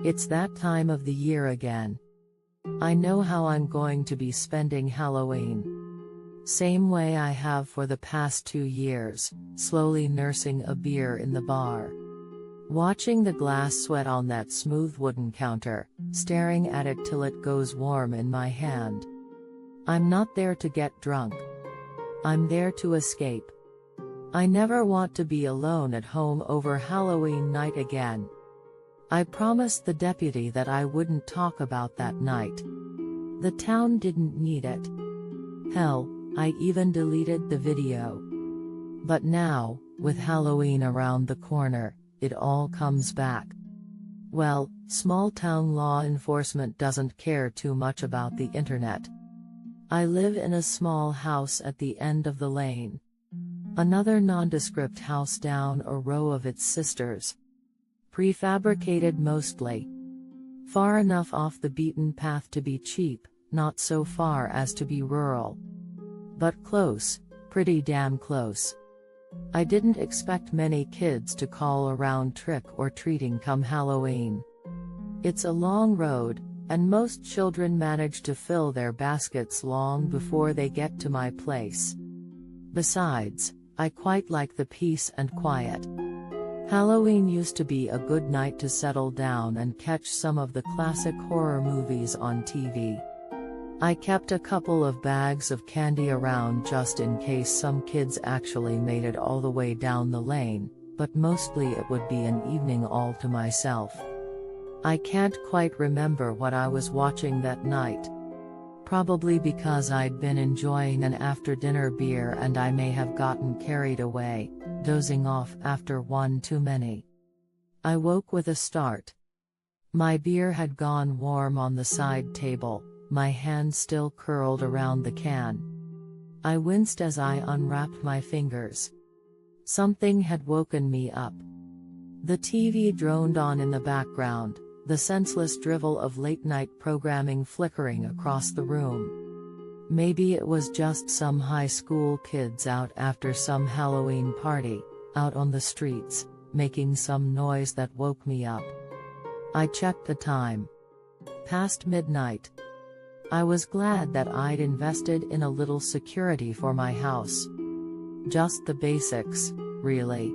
It's that time of the year again. I know how I'm going to be spending Halloween. Same way I have for the past 2 years, slowly nursing a beer in the bar. Watching the glass sweat on that smooth wooden counter, staring at it till it goes warm in my hand. I'm not there to get drunk. I'm there to escape. I never want to be alone at home over Halloween night again. I promised the deputy that I wouldn't talk about that night. The town didn't need it. Hell, I even deleted the video. But now, with Halloween around the corner, it all comes back. Well, small-town law enforcement doesn't care too much about the internet. I live in a small house at the end of the lane. Another nondescript house down a row of its sisters. Prefabricated mostly. Far enough off the beaten path to be cheap, not so far as to be rural. But close, pretty damn close. I didn't expect many kids to call around trick-or-treating come Halloween. It's a long road, and most children manage to fill their baskets long before they get to my place. Besides, I quite like the peace and quiet. Halloween used to be a good night to settle down and catch some of the classic horror movies on TV. I kept a couple of bags of candy around just in case some kids actually made it all the way down the lane, but mostly it would be an evening all to myself. I can't quite remember what I was watching that night. Probably because I'd been enjoying an after-dinner beer and I may have gotten carried away, dozing off after one too many. I woke with a start. My beer had gone warm on the side table, my hand still curled around the can. I winced as I unwrapped my fingers. Something had woken me up. The TV droned on in the background, the senseless drivel of late-night programming flickering across the room. Maybe it was just some high school kids out after some Halloween party, out on the streets, making some noise that woke me up. I checked the time. Past midnight. I was glad that I'd invested in a little security for my house. Just the basics, really.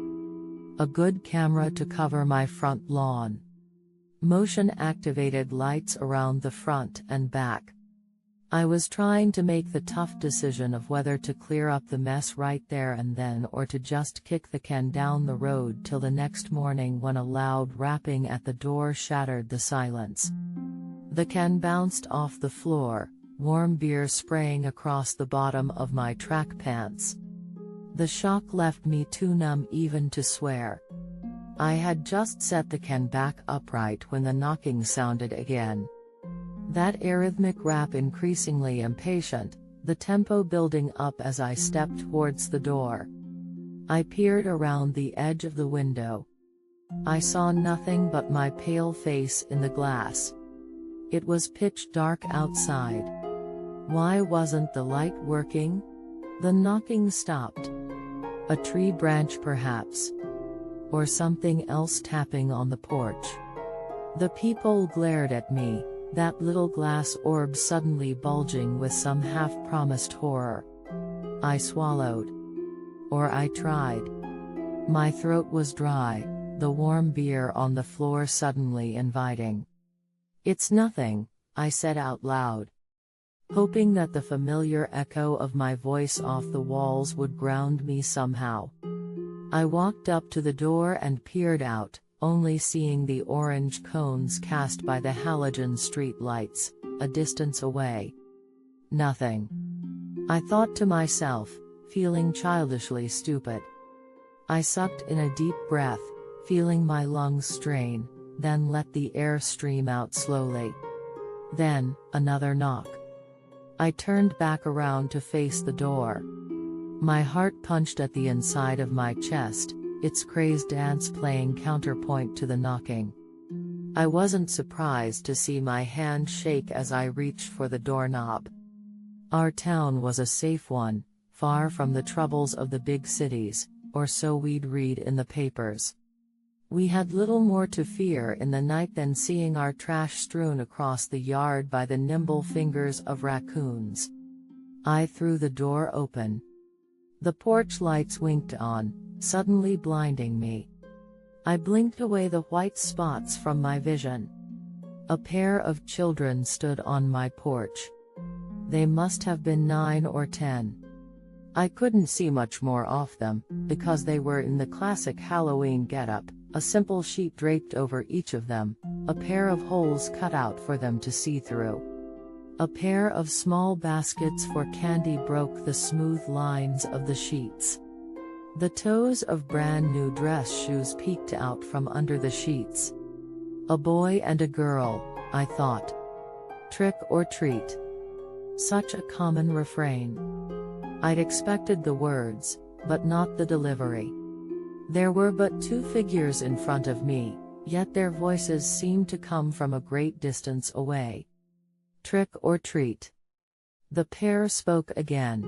A good camera to cover my front lawn. Motion-activated lights around the front and back. I was trying to make the tough decision of whether to clear up the mess right there and then or to just kick the can down the road till the next morning when a loud rapping at the door shattered the silence. The can bounced off the floor, warm beer spraying across the bottom of my track pants. The shock left me too numb even to swear. I had just set the can back upright when the knocking sounded again. That arrhythmic rap increasingly impatient, the tempo building up as I stepped towards the door. I peered around the edge of the window. I saw nothing but my pale face in the glass. It was pitch dark outside. Why wasn't the light working? The knocking stopped. A tree branch perhaps. Or something else tapping on the porch. The peephole glared at me, that little glass orb suddenly bulging with some half-promised horror. I swallowed. Or I tried. My throat was dry, the warm beer on the floor suddenly inviting. "It's nothing," I said out loud. Hoping that the familiar echo of my voice off the walls would ground me somehow. I walked up to the door and peered out, only seeing the orange cones cast by the halogen street lights, a distance away. Nothing. I thought to myself, feeling childishly stupid. I sucked in a deep breath, feeling my lungs strain, then let the air stream out slowly. Then, another knock. I turned back around to face the door. My heart punched at the inside of my chest, its crazed dance playing counterpoint to the knocking. I wasn't surprised to see my hand shake as I reached for the doorknob. Our town was a safe one, far from the troubles of the big cities, or so we'd read in the papers. We had little more to fear in the night than seeing our trash strewn across the yard by the nimble fingers of raccoons. I threw the door open. The porch lights winked on, suddenly blinding me. I blinked away the white spots from my vision. A pair of children stood on my porch. They must have been 9 or 10. I couldn't see much more of them, because they were in the classic Halloween getup, a simple sheet draped over each of them, a pair of holes cut out for them to see through. A pair of small baskets for candy broke the smooth lines of the sheets. The toes of brand-new dress shoes peeked out from under the sheets. A boy and a girl, I thought. Trick or treat. Such a common refrain. I'd expected the words, but not the delivery. There were but 2 figures in front of me, yet their voices seemed to come from a great distance away. Trick or treat. The pair spoke again.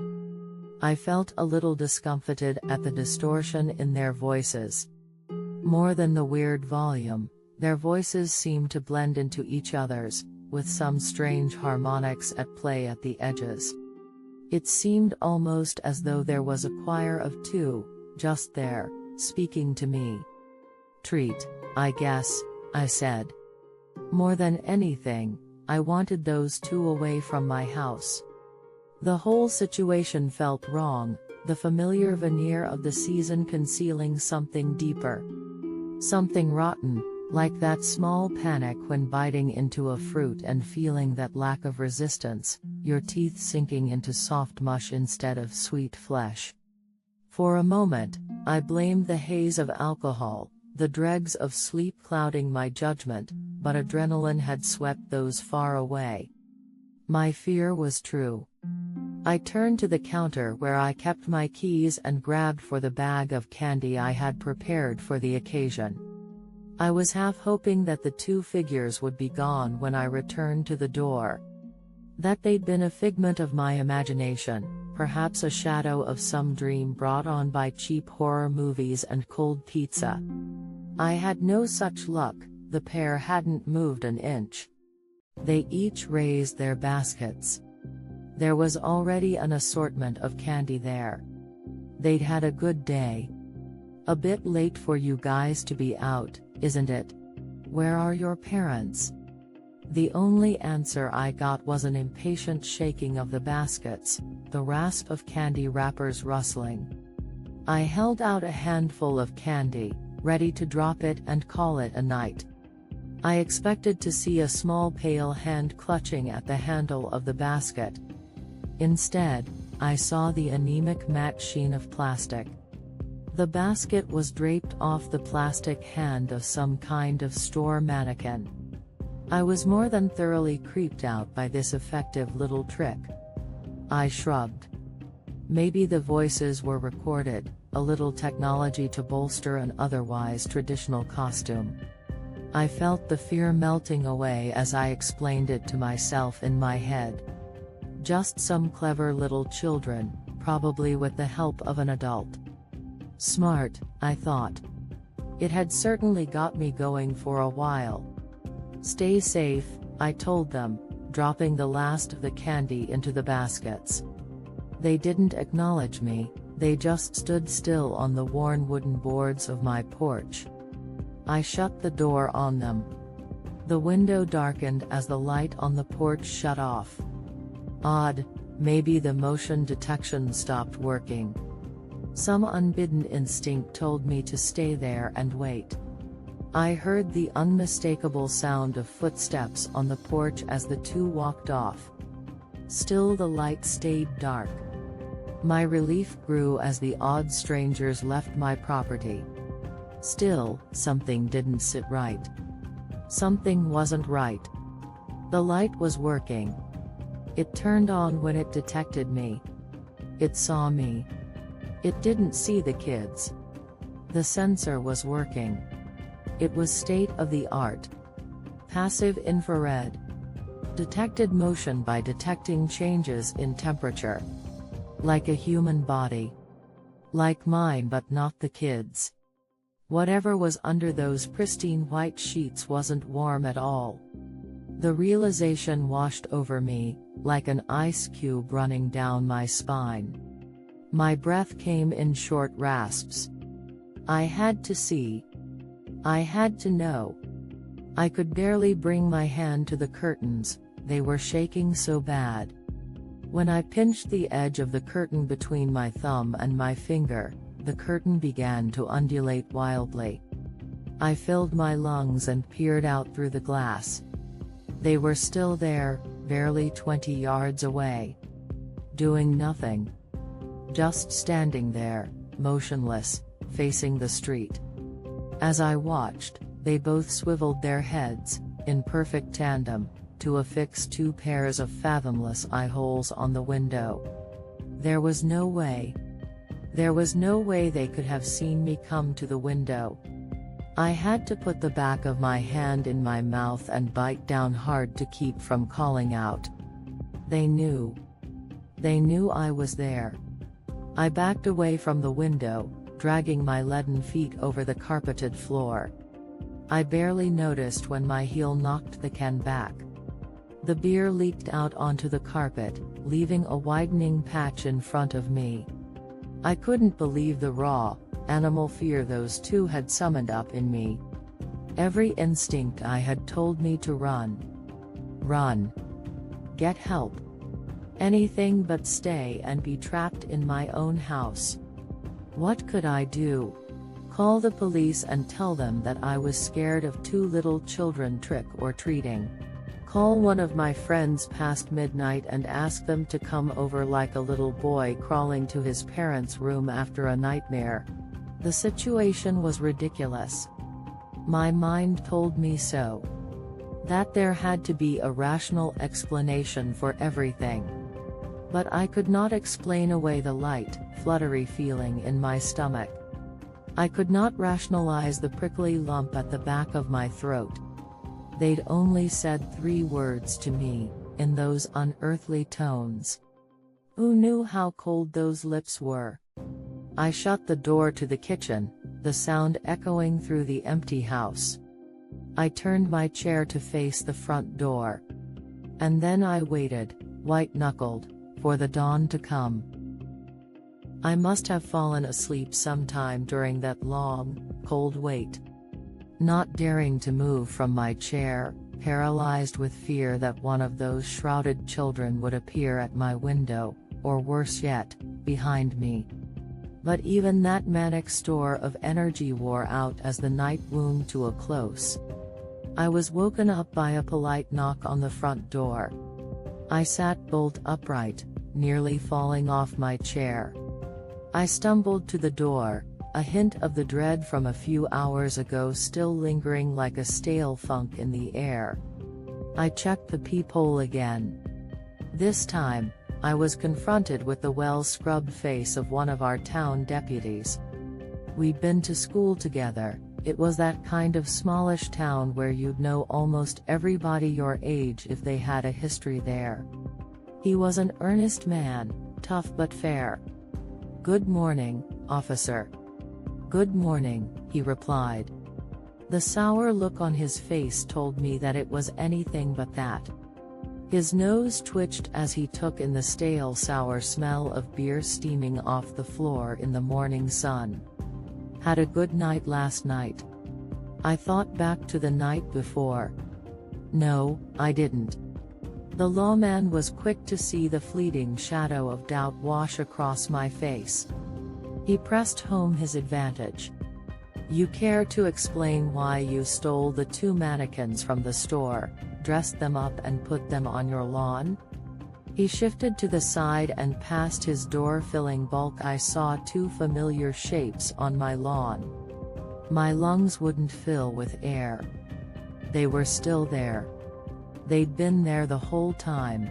I felt a little discomfited at the distortion in their voices. More than the weird volume, their voices seemed to blend into each other's, with some strange harmonics at play at the edges. It seemed almost as though there was a choir of 2, just there, speaking to me. Treat, I guess, I said. More than anything, I wanted those 2 away from my house. The whole situation felt wrong, the familiar veneer of the season concealing something deeper. Something rotten, like that small panic when biting into a fruit and feeling that lack of resistance, your teeth sinking into soft mush instead of sweet flesh. For a moment, I blamed the haze of alcohol, the dregs of sleep clouding my judgment, but adrenaline had swept those far away. My fear was true. I turned to the counter where I kept my keys and grabbed for the bag of candy I had prepared for the occasion. I was half hoping that the 2 figures would be gone when I returned to the door. That they'd been a figment of my imagination, perhaps a shadow of some dream brought on by cheap horror movies and cold pizza. I had no such luck, the pair hadn't moved an inch. They each raised their baskets. There was already an assortment of candy there. They'd had a good day. A bit late for you guys to be out, isn't it? Where are your parents? The only answer I got was an impatient shaking of the baskets, the rasp of candy wrappers rustling. I held out a handful of candy, ready to drop it and call it a night. I expected to see a small pale hand clutching at the handle of the basket. Instead, I saw the anemic matte sheen of plastic. The basket was draped off the plastic hand of some kind of store mannequin. I was more than thoroughly creeped out by this effective little trick. I shrugged. Maybe the voices were recorded, a little technology to bolster an otherwise traditional costume. I felt the fear melting away as I explained it to myself in my head. Just some clever little children, probably with the help of an adult. Smart, I thought. It had certainly got me going for a while. Stay safe, I told them, dropping the last of the candy into the baskets. They didn't acknowledge me, they just stood still on the worn wooden boards of my porch. I shut the door on them. The window darkened as the light on the porch shut off. Odd, maybe the motion detection stopped working. Some unbidden instinct told me to stay there and wait. I heard the unmistakable sound of footsteps on the porch as the 2 walked off. Still the light stayed dark. My relief grew as the odd strangers left my property. Still, something didn't sit right. Something wasn't right. The light was working. It turned on when it detected me. It saw me. It didn't see the kids. The sensor was working. It was state-of-the-art. Passive infrared. Detected motion by detecting changes in temperature. Like a human body. Like mine but not the kids. Whatever was under those pristine white sheets wasn't warm at all. The realization washed over me, like an ice cube running down my spine. My breath came in short rasps. I had to see. I had to know. I could barely bring my hand to the curtains, they were shaking so bad. When I pinched the edge of the curtain between my thumb and my finger, the curtain began to undulate wildly. I filled my lungs and peered out through the glass. They were still there, barely 20 yards away. Doing nothing. Just standing there, motionless, facing the street. As I watched, they both swiveled their heads, in perfect tandem, to affix 2 pairs of fathomless eye holes on the window. There was no way. There was no way they could have seen me come to the window. I had to put the back of my hand in my mouth and bite down hard to keep from calling out. They knew. They knew I was there. I backed away from the window, dragging my leaden feet over the carpeted floor. I barely noticed when my heel knocked the can back. The beer leaked out onto the carpet, leaving a widening patch in front of me. I couldn't believe the raw, animal fear those two had summoned up in me. Every instinct I had told me to run. Run. Get help. Anything but stay and be trapped in my own house. What could I do? Call the police and tell them that I was scared of 2 little children trick-or-treating. Call one of my friends past midnight and ask them to come over like a little boy crawling to his parents' room after a nightmare. The situation was ridiculous. My mind told me so. That there had to be a rational explanation for everything. But I could not explain away the light, fluttery feeling in my stomach. I could not rationalize the prickly lump at the back of my throat. They'd only said 3 words to me, in those unearthly tones. Who knew how cold those lips were? I shut the door to the kitchen, the sound echoing through the empty house. I turned my chair to face the front door. And then I waited, white-knuckled, for the dawn to come. I must have fallen asleep sometime during that long, cold wait. Not daring to move from my chair, paralyzed with fear that one of those shrouded children would appear at my window, or worse yet, behind me. But even that manic store of energy wore out as the night wound to a close. I was woken up by a polite knock on the front door. I sat bolt upright, nearly falling off my chair. I stumbled to the door, a hint of the dread from a few hours ago still lingering like a stale funk in the air. I checked the peephole again. This time, I was confronted with the well-scrubbed face of one of our town deputies. We'd been to school together. It was that kind of smallish town where you'd know almost everybody your age if they had a history there. He was an earnest man, tough but fair. "Good morning, officer." "Good morning," he replied. The sour look on his face told me that it was anything but that. His nose twitched as he took in the stale sour smell of beer steaming off the floor in the morning sun. "Had a good night last night?" I thought back to the night before. No, I didn't. The lawman was quick to see the fleeting shadow of doubt wash across my face. He pressed home his advantage. "You care to explain why you stole the 2 mannequins from the store, dressed them up and put them on your lawn?" He shifted to the side and past his door-filling bulk I saw 2 familiar shapes on my lawn. My lungs wouldn't fill with air. They were still there. They'd been there the whole time.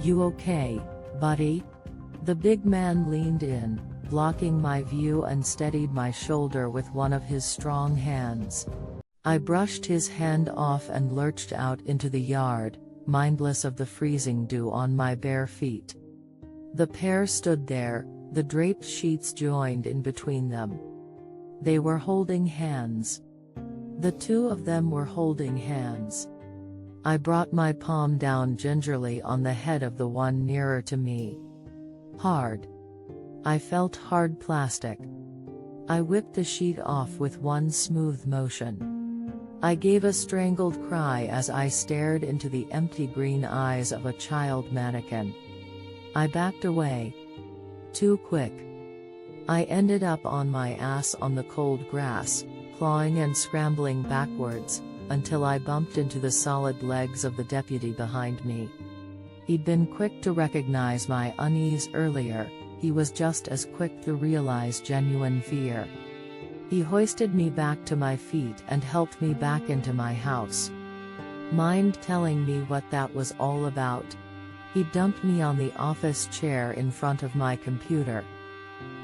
"You okay, buddy?" The big man leaned in, blocking my view and steadied my shoulder with one of his strong hands. I brushed his hand off and lurched out into the yard, mindless of the freezing dew on my bare feet. The pair stood there, the draped sheets joined in between them. They were holding hands. The two of them were holding hands. I brought my palm down gingerly on the head of the one nearer to me. Hard. I felt hard plastic. I whipped the sheet off with one smooth motion. I gave a strangled cry as I stared into the empty green eyes of a child mannequin. I backed away. Too quick. I ended up on my ass on the cold grass, clawing and scrambling backwards, until I bumped into the solid legs of the deputy behind me. He'd been quick to recognize my unease earlier. He was just as quick to realize genuine fear. He hoisted me back to my feet and helped me back into my house. Mind telling me what that was all about? He dumped me on the office chair in front of my computer.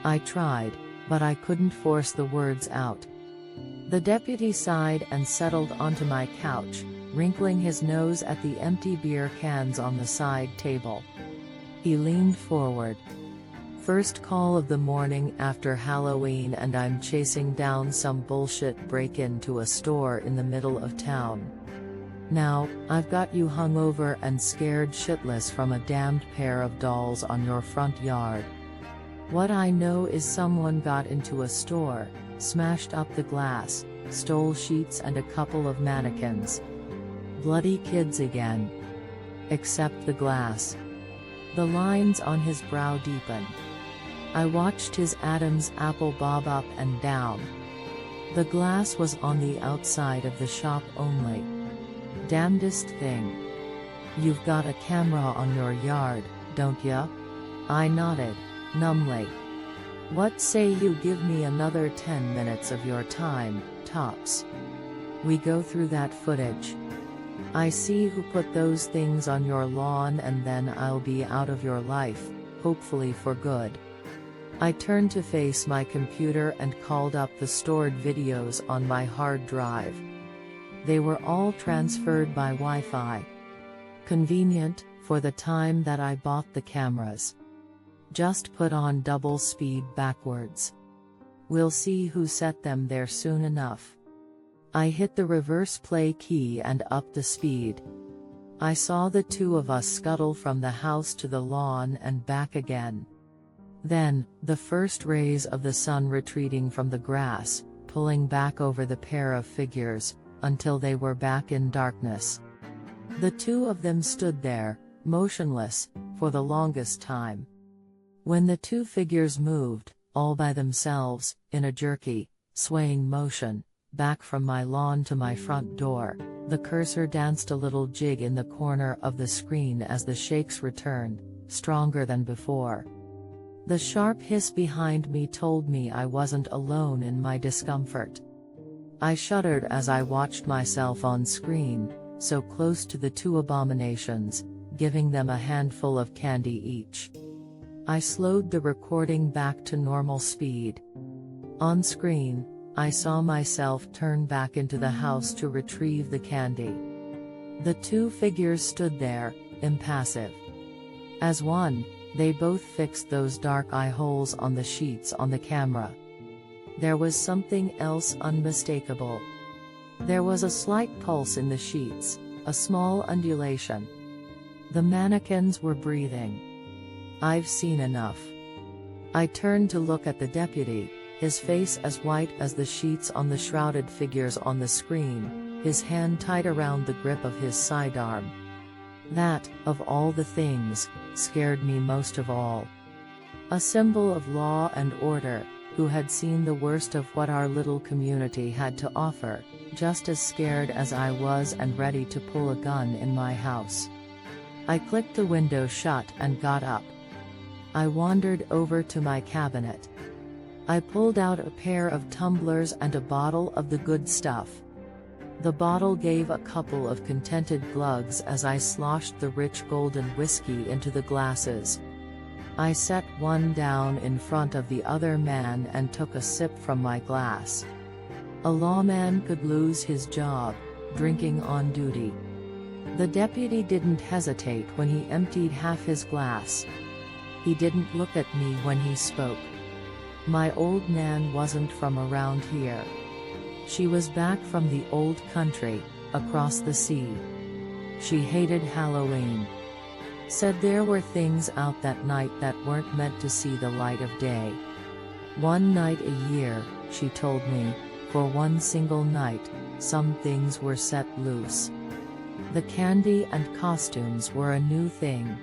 I tried, but I couldn't force the words out. The deputy sighed and settled onto my couch, wrinkling his nose at the empty beer cans on the side table. He leaned forward. First call of the morning after Halloween, and I'm chasing down some bullshit break-in to a store in the middle of town. Now, I've got you hungover and scared shitless from a damned pair of dolls on your front yard. What I know is someone got into a store, smashed up the glass, stole sheets and a couple of mannequins. Bloody kids again. Except the glass. The lines on his brow deepened. I watched his Adam's apple bob up and down. The glass was on the outside of the shop only. Damnedest thing. You've got a camera on your yard, don't ya? I nodded, numbly. What say you give me another 10 minutes of your time, tops? We go through that footage. I see who put those things on your lawn, and then I'll be out of your life, hopefully for good. I turned to face my computer and called up the stored videos on my hard drive. They were all transferred by Wi-Fi. Convenient, for the time that I bought the cameras. Just put on double speed backwards. We'll see who set them there soon enough. I hit the reverse play key and upped the speed. I saw the two of us scuttle from the house to the lawn and back again. Then, the first rays of the sun retreating from the grass, pulling back over the pair of figures, until they were back in darkness. The two of them stood there, motionless, for the longest time. When the two figures moved, all by themselves, in a jerky, swaying motion, back from my lawn to my front door, the cursor danced a little jig in the corner of the screen as the shakes returned, stronger than before. The sharp hiss behind me told me I wasn't alone in my discomfort. I shuddered as I watched myself on screen, so close to the two abominations, giving them a handful of candy each. I slowed the recording back to normal speed. On screen, I saw myself turn back into the house to retrieve the candy. The two figures stood there, impassive. As one, they both fixed those dark eye holes on the sheets on the camera. There was something else unmistakable. There was a slight pulse in the sheets, a small undulation. The mannequins were breathing. I've seen enough. I turned to look at the deputy, his face as white as the sheets on the shrouded figures on the screen, his hand tight around the grip of his sidearm. That, of all the things, scared me most of all. A symbol of law and order, who had seen the worst of what our little community had to offer, just as scared as I was and ready to pull a gun in my house. I clicked the window shut and got up. I wandered over to my cabinet. I pulled out a pair of tumblers and a bottle of the good stuff. The bottle gave a couple of contented glugs as I sloshed the rich golden whiskey into the glasses. I set one down in front of the other man and took a sip from my glass. A lawman could lose his job, drinking on duty. The deputy didn't hesitate when he emptied half his glass. He didn't look at me when he spoke. My old Nan wasn't from around here. She was back from the old country, across the sea. She hated Halloween. Said there were things out that night that weren't meant to see the light of day. One night a year, she told me, for one single night, some things were set loose. The candy and costumes were a new thing.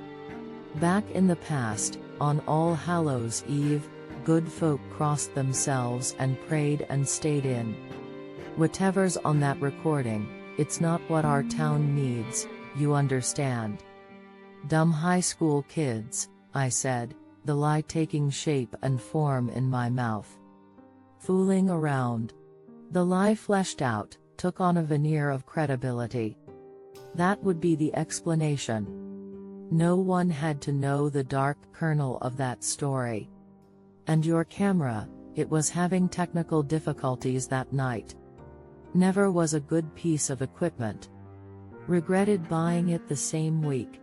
Back in the past, on All Hallows' Eve, good folk crossed themselves and prayed and stayed in. Whatever's on that recording, it's not what our town needs, you understand. Dumb high school kids, I said, the lie taking shape and form in my mouth. Fooling around. The lie fleshed out, took on a veneer of credibility. That would be the explanation. No one had to know the dark kernel of that story. And your camera, it was having technical difficulties that night. Never was a good piece of equipment. Regretted buying it the same week.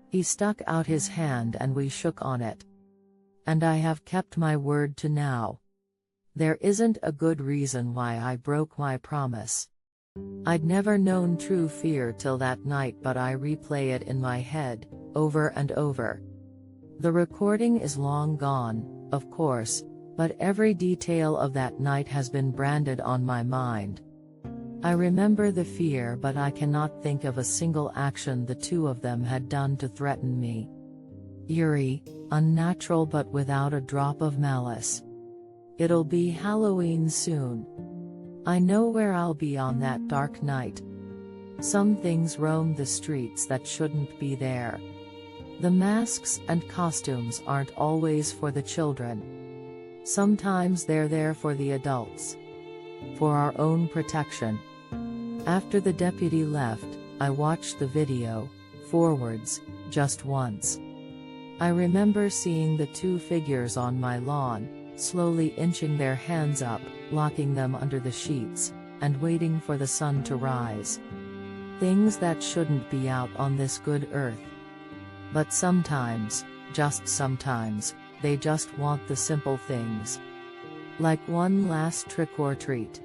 He stuck out his hand and we shook on it. And I have kept my word to now. There isn't a good reason why I broke my promise. I'd never known true fear till that night, but I replay it in my head, over and over. The recording is long gone, of course, but every detail of that night has been branded on my mind. I remember the fear, but I cannot think of a single action the two of them had done to threaten me. Eerie, unnatural, but without a drop of malice. It'll be Halloween soon. I know where I'll be on that dark night. Some things roam the streets that shouldn't be there. The masks and costumes aren't always for the children. Sometimes they're there for the adults. For our own protection. After the deputy left, I watched the video, forwards, just once. I remember seeing the two figures on my lawn, slowly inching their hands up, locking them under the sheets, and waiting for the sun to rise. Things that shouldn't be out on this good earth. But sometimes, just sometimes, they just want the simple things. Like one last trick or treat.